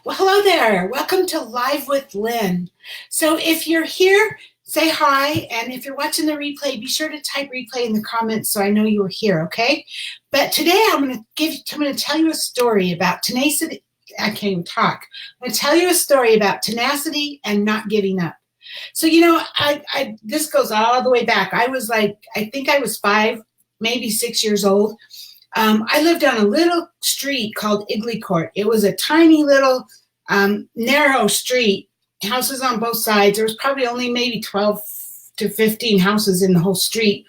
Well, hello there. Welcome to Live with Lynn. So if you're here, say hi. And if you're watching the replay, be sure to type replay in the comments so I know you were here, okay? But today I'm going to tell you a story about tenacity. I can't even talk. I'm going to tell you a story about tenacity and not giving up. So, this goes all the way back. I think I was 5, maybe 6 years old. I lived on a little street called Igley Court. It was a tiny little narrow street, houses on both sides. There was probably only maybe 12 to 15 houses in the whole street.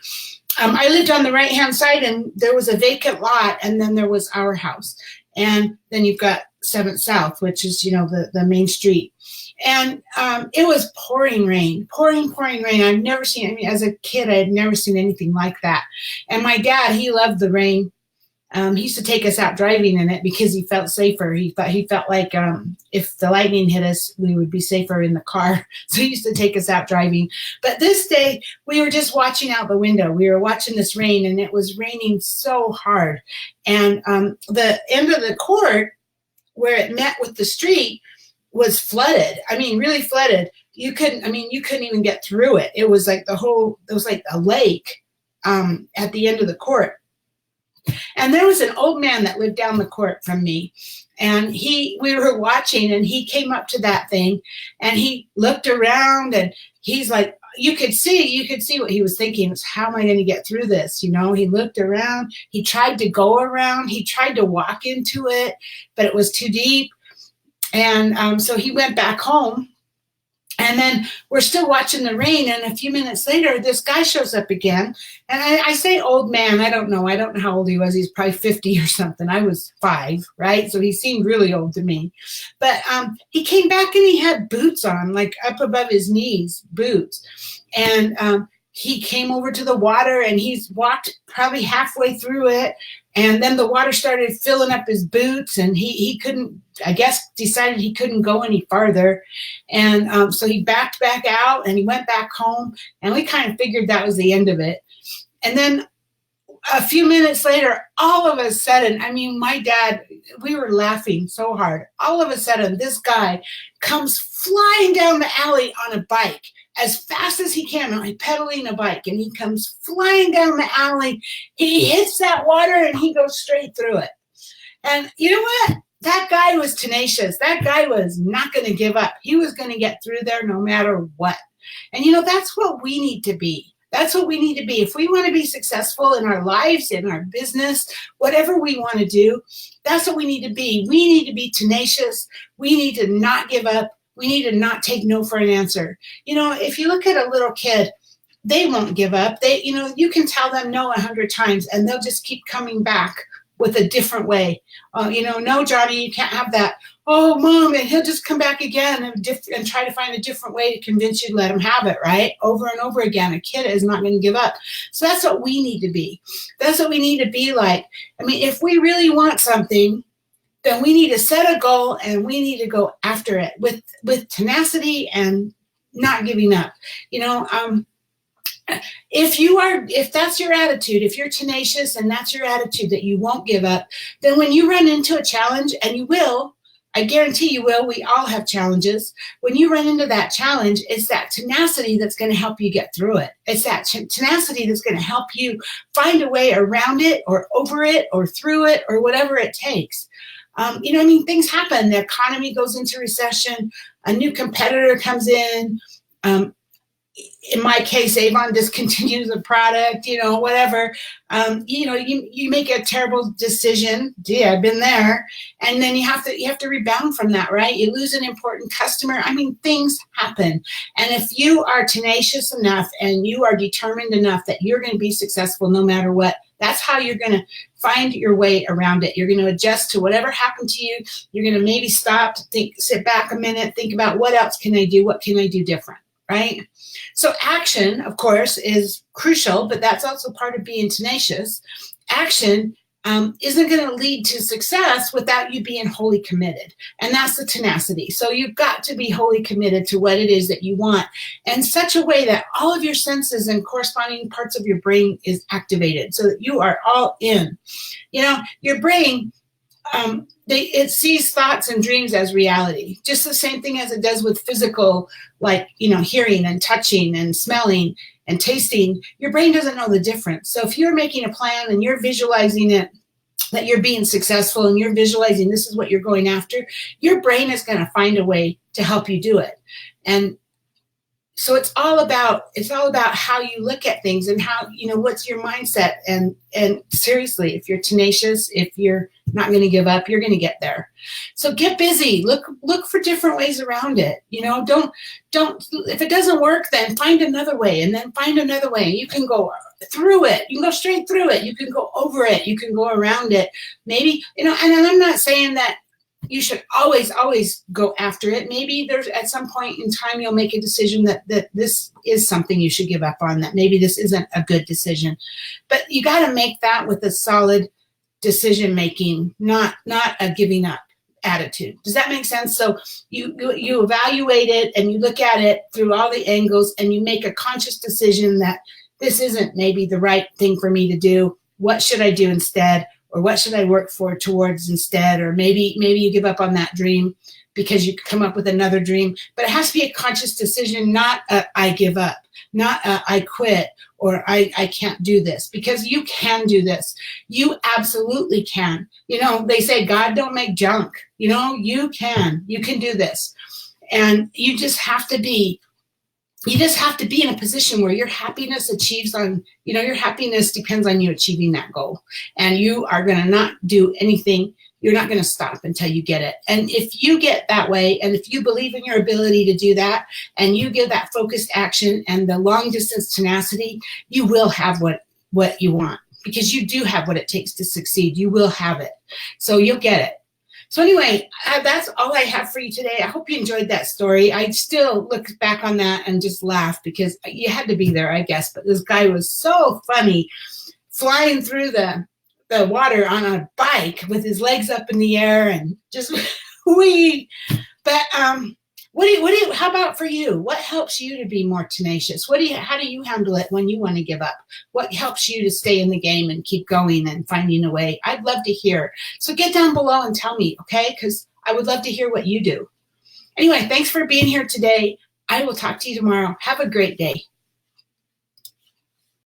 I lived on the right-hand side, and there was a vacant lot, and then there was our house. And then you've got 7th South, which is, the main street. And it was pouring rain. I've never seen, as a kid, I had never seen anything like that. And my dad, he loved the rain. He used to take us out driving in it because he felt safer. He felt like if the lightning hit us, we would be safer in the car. So he used to take us out driving. But this day, we were just watching out the window. We were watching this rain, and it was raining so hard. And the end of the court, where it met with the street, was flooded. I mean, really flooded. You couldn't even get through it. It was like a lake at the end of the court. And there was an old man that lived down the court from me, and we were watching, and he came up to that thing, and he looked around, and he's like, you could see what he was thinking was, how am I going to get through this? He looked around, he tried to go around, he tried to walk into it, but it was too deep. And so he went back home. And then we're still watching the rain, and a few minutes later, this guy shows up again. And I say old man, I don't know how old he was. He's probably 50 or something. I was 5, right? So he seemed really old to me. But he came back, and he had boots on, like up above his knees, boots. And he came over to the water, and he's walked probably halfway through it. And then the water started filling up his boots, and he couldn't, I guess, decided he couldn't go any farther. And so he backed back out, and he went back home, and we kind of figured that was the end of it. And then a few minutes later, all of a sudden, my dad, we were laughing so hard. All of a sudden, this guy comes flying down the alley on a bike as fast as he can, like pedaling a bike, and he comes flying down the alley. He hits that water, and he goes straight through it. And you know what? That guy was tenacious. That guy was not going to give up. He was going to get through there no matter what. And that's what we need to be. That's what we need to be. If we want to be successful in our lives, in our business, whatever we want to do, that's what we need to be. We need to be tenacious. We need to not give up. We need to not take no for an answer. If you look at a little kid, they won't give up. You can tell them no 100 times, and they'll just keep coming back with a different way. No, Johnny, you can't have that. Oh, Mom, and he'll just come back again and try to find a different way to convince you to let him have it, right? Over and over again. A kid is not going to give up. So that's what we need to be. That's what we need to be like. If we really want something, then we need to set a goal, and we need to go after it with tenacity and not giving up. If that's your attitude, if you're tenacious and that's your attitude, that you won't give up, then when you run into a challenge, and you will, I guarantee you will, we all have challenges. When you run into that challenge, it's that tenacity that's going to help you get through it. It's that tenacity that's going to help you find a way around it, or over it, or through it, or whatever it takes. Things happen. The economy goes into recession. A new competitor comes in. In my case, Avon discontinues a product, whatever. You make a terrible decision. Yeah, I've been there. And then you have to rebound from that, right? You lose an important customer. Things happen. And if you are tenacious enough, and you are determined enough that you're going to be successful no matter what, that's how you're going to find your way around it. You're going to adjust to whatever happened to you. You're going to maybe stop, sit back a minute, think about, what else can I do? What can I do different? Right? So action, of course, is crucial, but that's also part of being tenacious. Action isn't going to lead to success without you being wholly committed. And that's the tenacity. So you've got to be wholly committed to what it is that you want in such a way that all of your senses and corresponding parts of your brain is activated so that you are all in. Your brain, it sees thoughts and dreams as reality, just the same thing as it does with physical, like, hearing and touching and smelling and tasting. Your brain doesn't know the difference. So if you're making a plan and you're visualizing it, that you're being successful, and you're visualizing this is what you're going after, your brain is going to find a way to help you do it. And so it's all about how you look at things, and how, what's your mindset. And seriously, if you're tenacious, if you're not going to give up, you're going to get there. So get busy. Look for different ways around it. Don't, if it doesn't work, then find another way, and then find another way. You can go through it. You can go straight through it. You can go over it. You can go around it. Maybe, and I'm not saying that you should always go after it. Maybe there's at some point in time you'll make a decision that this is something you should give up on, that maybe this isn't a good decision. But you got to make that with a solid decision making, not a giving up attitude. Does that make sense? So you evaluate it, and you look at it through all the angles, and you make a conscious decision that this isn't maybe the right thing for me to do. What should I do instead? Or what should I work towards instead? Or maybe you give up on that dream because you come up with another dream. But it has to be a conscious decision, not I give up, not I quit, or I can't do this, because you can do this. You absolutely can. They say God don't make junk. You can do this. And you just have to be in a position where your happiness your happiness depends on you achieving that goal. And you are going to not do anything. You're not going to stop until you get it. And if you get that way, and if you believe in your ability to do that, and you give that focused action and the long distance tenacity, you will have what you want, because you do have what it takes to succeed. You will have it. So you'll get it. So anyway, that's all I have for you today. I hope you enjoyed that story. I still look back on that and just laugh, because you had to be there, I guess. But this guy was so funny, flying through the water on a bike with his legs up in the air and just wee. But how about for you? What helps you to be more tenacious? How do you handle it when you want to give up? What helps you to stay in the game and keep going and finding a way? I'd love to hear. So get down below and tell me, okay? Because I would love to hear what you do. Anyway, thanks for being here today. I will talk to you tomorrow. Have a great day.